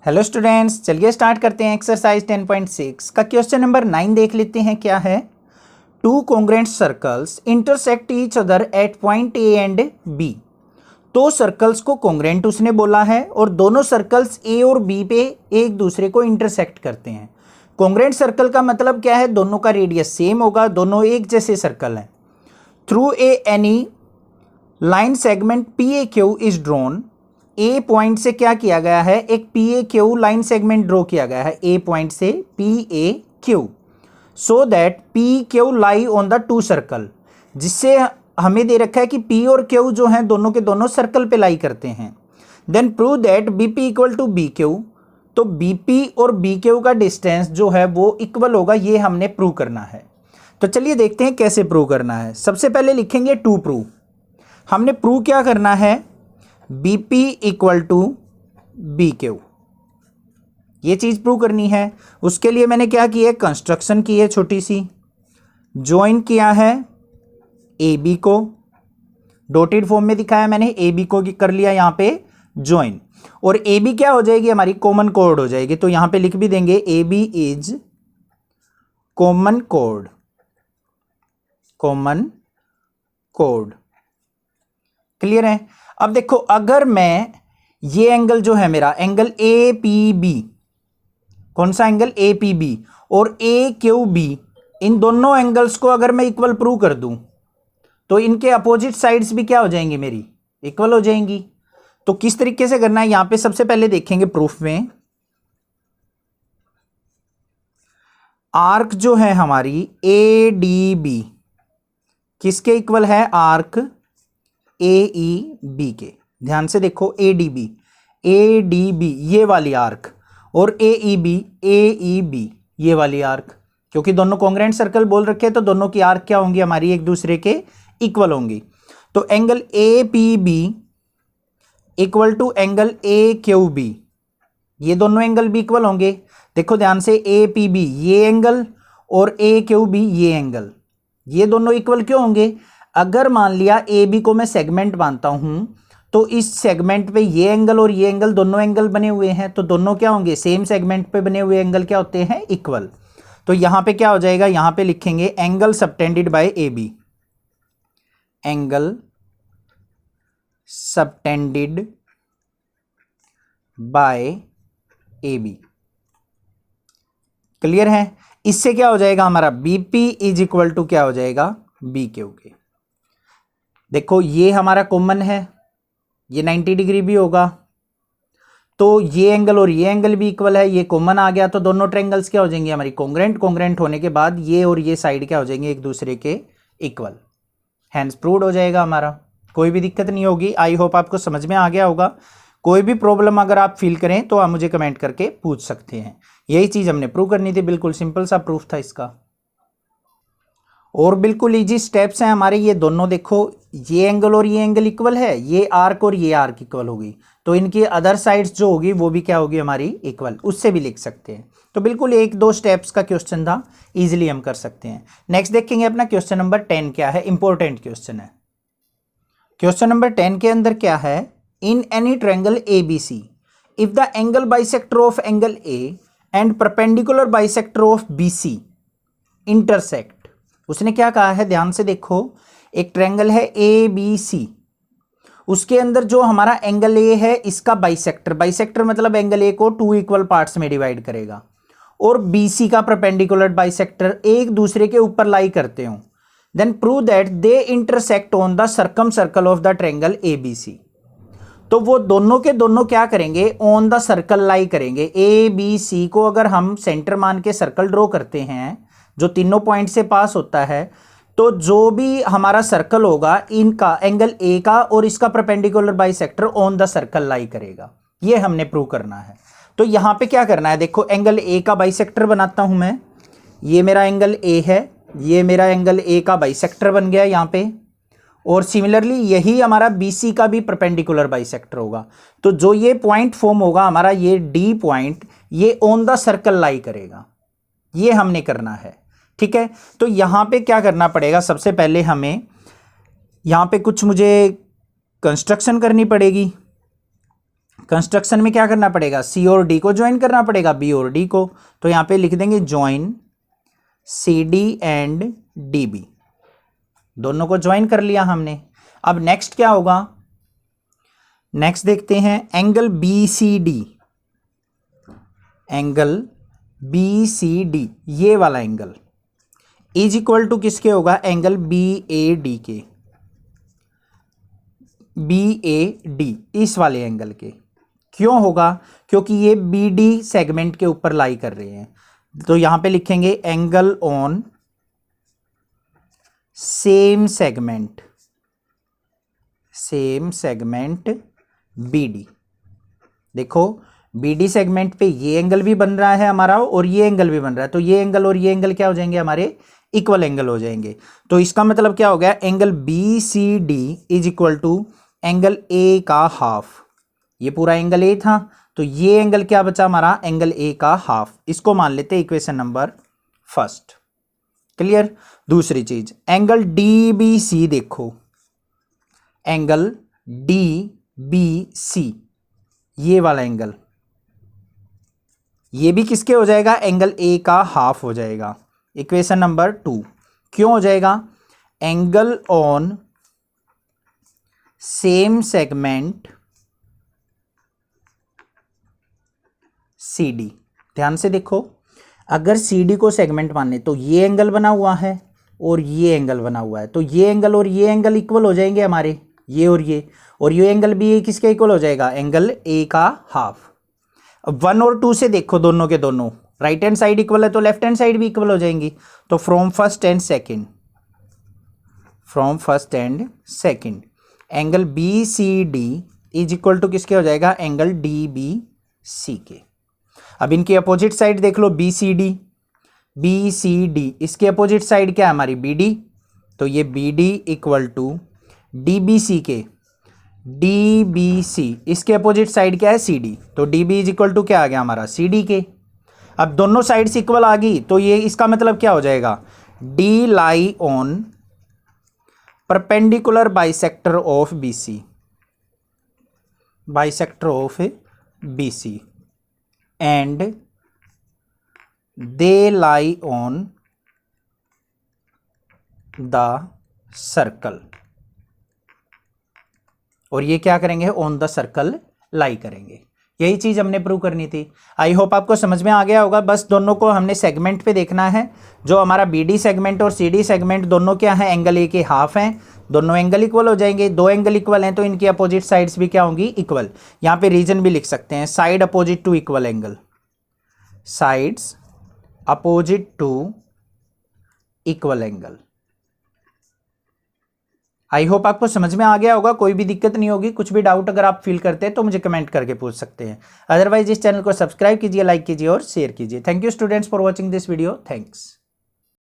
Hello students, चलिए start करते हैं एक्सरसाइज 10.6 का क्वेश्चन नंबर 9 देख लेते हैं। क्या है? Two congruent circles intersect each other at point A and B. तो सर्कल्स को कॉन्ग्रुएंट उसने बोला है और दोनों सर्कल्स ए और बी पे एक दूसरे को इंटरसेक्ट करते हैं। कॉन्ग्रुएंट सर्कल का मतलब क्या है? दोनों का रेडियस सेम होगा, दोनों एक जैसे सर्कल हैं। Through a any line segment P A Q is drawn. A point से क्या किया गया है? एक P A Q line segment draw किया गया है ए पॉइंट से P A Q, so that P Q lie on the two circle. जिससे हमें दे रखा है कि पी और क्यू जो हैं दोनों के दोनों सर्कल पे लाई करते हैं। Then prove that B P equal to B Q. तो बी पी और बी क्यू का डिस्टेंस जो है वो इक्वल होगा, ये हमने प्रूव करना है। तो चलिए देखते हैं कैसे प्रूव करना है। सबसे पहले लिखेंगे टू प्रूव। हमने प्रूव क्या करना है? B P equal to B Q, ये चीज़ प्रूव करनी है। उसके लिए मैंने क्या किया? कंस्ट्रक्शन की है छोटी सी, ज्वाइन किया है ए बी को, डॉटेड फॉर्म में दिखाया मैंने, ए बी को कर लिया यहाँ पे ज्वाइन। और ए बी क्या हो जाएगी? हमारी कॉमन कोड हो जाएगी। तो यहाँ पे लिख भी देंगे A B is common code, common code. Clear है? अब देखो, अगर मैं ये एंगल जो है मेरा एंगल ए पी बी, कौन सा एंगल? ए पी बी, और ए क्यू बी, इन दोनों एंगल्स को अगर मैं इक्वल प्रूव कर दूं तो इनके अपोजिट साइड्स भी क्या हो जाएंगी? मेरी इक्वल हो जाएंगी। तो किस तरीके से करना है यहां पे सबसे पहले देखेंगे प्रूफ में। आर्क जो है हमारी ए डी बी किसके इक्वल है? आर्क ए ई बी के। ध्यान से देखो, ए डी बी ये वाली आर्क, और ए ई बी ये वाली आर्क, क्योंकि दोनों कॉन्ग्रुएंट सर्कल बोल रखे हैं तो दोनों की आर्क क्या होंगी? हमारी एक दूसरे के इक्वल होंगी। तो angle A P B equal to angle A Q B, ये दोनों एंगल भी इक्वल होंगे। देखो ध्यान से, ए पी बी ये एंगल और ए क्यू बी ये एंगल, ये दोनों इक्वल क्यों होंगे? अगर मान लिया ए बी को मैं सेगमेंट मानता हूं तो इस सेगमेंट पे ये एंगल और ये एंगल दोनों एंगल बने हुए हैं, तो दोनों क्या होंगे? सेम सेगमेंट पे बने हुए एंगल क्या होते हैं? इक्वल। तो यहां पे क्या हो जाएगा? यहां पे लिखेंगे angle subtended by A B, angle subtended by A B. Clear है? इससे क्या हो जाएगा हमारा? बीपी इज इक्वल टू क्या हो जाएगा? बी क्यू के। देखो ये हमारा कॉमन है, ये 90 डिग्री भी होगा, तो ये एंगल और ये एंगल भी इक्वल है, ये कॉमन आ गया। तो दोनों ट्रायंगल्स क्या हो जाएंगे? हमारी कॉन्ग्रुएंट। कॉन्ग्रुएंट होने के बाद ये और ये साइड क्या हो जाएंगे? एक दूसरे के इक्वल। हैंस प्रूव्ड हो जाएगा हमारा। कोई भी दिक्कत नहीं होगी। आई होप आपको समझ में आ गया होगा। कोई भी प्रॉब्लम अगर आप फील करें तो आप मुझे कमेंट करके पूछ सकते हैं। यही चीज़ हमने प्रूव करनी थी, बिल्कुल सिंपल सा प्रूफ था इसका, और बिल्कुल इजी स्टेप्स हैं हमारे ये दोनों। देखो ये एंगल और ये एंगल इक्वल है, ये आर्क और ये आर्क इक्वल होगी, तो इनकी अदर साइड्स जो होगी वो भी क्या होगी? हमारी इक्वल। उससे भी लिख सकते हैं। तो बिल्कुल एक दो स्टेप्स का क्वेश्चन था, इजीली हम कर सकते हैं। नेक्स्ट देखेंगे अपना क्वेश्चन नंबर 10 क्या है। इंपॉर्टेंट क्वेश्चन है। क्वेश्चन नंबर 10 के अंदर क्या है? In any triangle A B C, if the angle bisector of angle A and perpendicular bisector of B C intersect. उसने क्या कहा है? ध्यान से देखो, एक ट्रायंगल है ए बी सी, उसके अंदर जो हमारा एंगल ए है इसका बाइसेक्टर, बाइसेक्टर मतलब एंगल ए को टू इक्वल पार्ट्स में डिवाइड करेगा, और बी सी का परपेंडिकुलर बाइसेक्टर एक दूसरे के ऊपर लाई करते हो। Then prove that they intersect on the circumcircle of the triangle A B C. तो वो दोनों के दोनों क्या करेंगे? ऑन द सर्कल लाई करेंगे। ए बी सी को अगर हम सेंटर मान के सर्कल ड्रॉ करते हैं जो तीनों पॉइंट से पास होता है, तो जो भी हमारा सर्कल होगा इनका एंगल ए का और इसका perpendicular bisector on the circle lie करेगा। ये हमने प्रूव करना है। तो यहां पे क्या करना है? देखो एंगल ए का बाइसेक्टर बनाता हूं मैं, ये मेरा एंगल ए है, ये मेरा एंगल ए का बाइसेक्टर बन गया यहां पे, और सिमिलरली यही हमारा बी सी का भी परपेंडिकुलर बाइसेक्टर होगा। तो जो ये पॉइंट फॉर्म होगा हमारा, ये डी पॉइंट, ये ऑन द सर्कल लाई करेगा। ये हमने करना है। ठीक है? तो यहां पे क्या करना पड़ेगा? सबसे पहले हमें यहां पे कुछ मुझे कंस्ट्रक्शन करनी पड़ेगी। कंस्ट्रक्शन में क्या करना पड़ेगा, सी और डी को ज्वाइन करना पड़ेगा, बी और डी को। तो यहां पे लिख देंगे join C D and D B, दोनों को ज्वाइन कर लिया हमने। अब नेक्स्ट क्या होगा, नेक्स्ट देखते हैं angle B C D, angle B C D ये वाला एंगल इज इक्वल टू किसके होगा, एंगल बी ए डी के, बी ए डी इस वाले एंगल के। क्यों होगा, क्योंकि ये बी डी सेगमेंट के ऊपर लाई कर रहे हैं। तो यहां पे लिखेंगे angle on same segment, same segment B D. देखो बी डी सेगमेंट पे ये एंगल भी बन रहा है हमारा और ये एंगल भी बन रहा है, तो ये एंगल और ये एंगल क्या हो जाएंगे, हमारे इक्वल एंगल हो जाएंगे। तो इसका मतलब क्या हो गया, angle B C D is equal to angle A का हाफ। ये पूरा एंगल ए था, तो ये एंगल क्या बचा हमारा, एंगल ए का हाफ। इसको मान लेते हैं इक्वेशन नंबर फर्स्ट। क्लियर। दूसरी चीज एंगल डी बी सी, देखो एंगल डी बी सी ये वाला एंगल, ये भी किसके हो जाएगा, एंगल ए का हाफ हो जाएगा। इक्वेशन नंबर 2 क्यों हो जाएगा, angle on same segment C D. ध्यान से देखो, अगर सी डी को सेगमेंट माने तो ये एंगल बना हुआ है और ये एंगल बना हुआ है, तो ये एंगल और ये एंगल इक्वल हो जाएंगे हमारे, ये और ये एंगल भी किसके इक्वल हो जाएगा, एंगल ए का हाफ। अब 1 और 2 से देखो, दोनों के दोनों राइट हैंड साइड इक्वल है तो लेफ्ट हैंड साइड भी इक्वल हो जाएंगी। तो from first and second angle B C D is equal to किसके हो जाएगा, एंगल डी बी सी के। अब इनकी अपोजिट साइड देख लो, बी सी डी इसके अपोजिट साइड क्या है हमारी, बी डी। तो ये B D equal to D B C के, डी बी सी इसके अपोजिट साइड क्या है, सी डी। तो D B is equal to क्या आ गया हमारा, सी डी के। अब दोनों साइड्स इक्वल आ गई, तो ये इसका मतलब क्या हो जाएगा, D lie on perpendicular bisector of B C, bisector of B C and they lie on the circle. और ये क्या करेंगे, ऑन द सर्कल लाई करेंगे। यही चीज हमने प्रूव करनी थी। आई होप आपको समझ में आ गया होगा। बस दोनों को हमने सेगमेंट पे देखना है। जो हमारा बी डी सेगमेंट और सी डी सेगमेंट दोनों क्या है, एंगल ए के हाफ हैं, दोनों एंगल इक्वल हो जाएंगे। दो एंगल इक्वल हैं तो इनकी अपोजिट साइड्स भी क्या होंगी, इक्वल। यहाँ पे रीजन भी लिख सकते हैं, side opposite to equal angle, sides opposite to equal angle. I hope आपको समझ में आ गया होगा, कोई भी दिक्कत नहीं होगी। कुछ भी डाउट अगर आप फील करते हैं तो मुझे कमेंट करके पूछ सकते हैं। अदरवाइज इस चैनल को सब्सक्राइब कीजिए, लाइक कीजिए और शेयर कीजिए। Thank you students for watching this video. Thanks.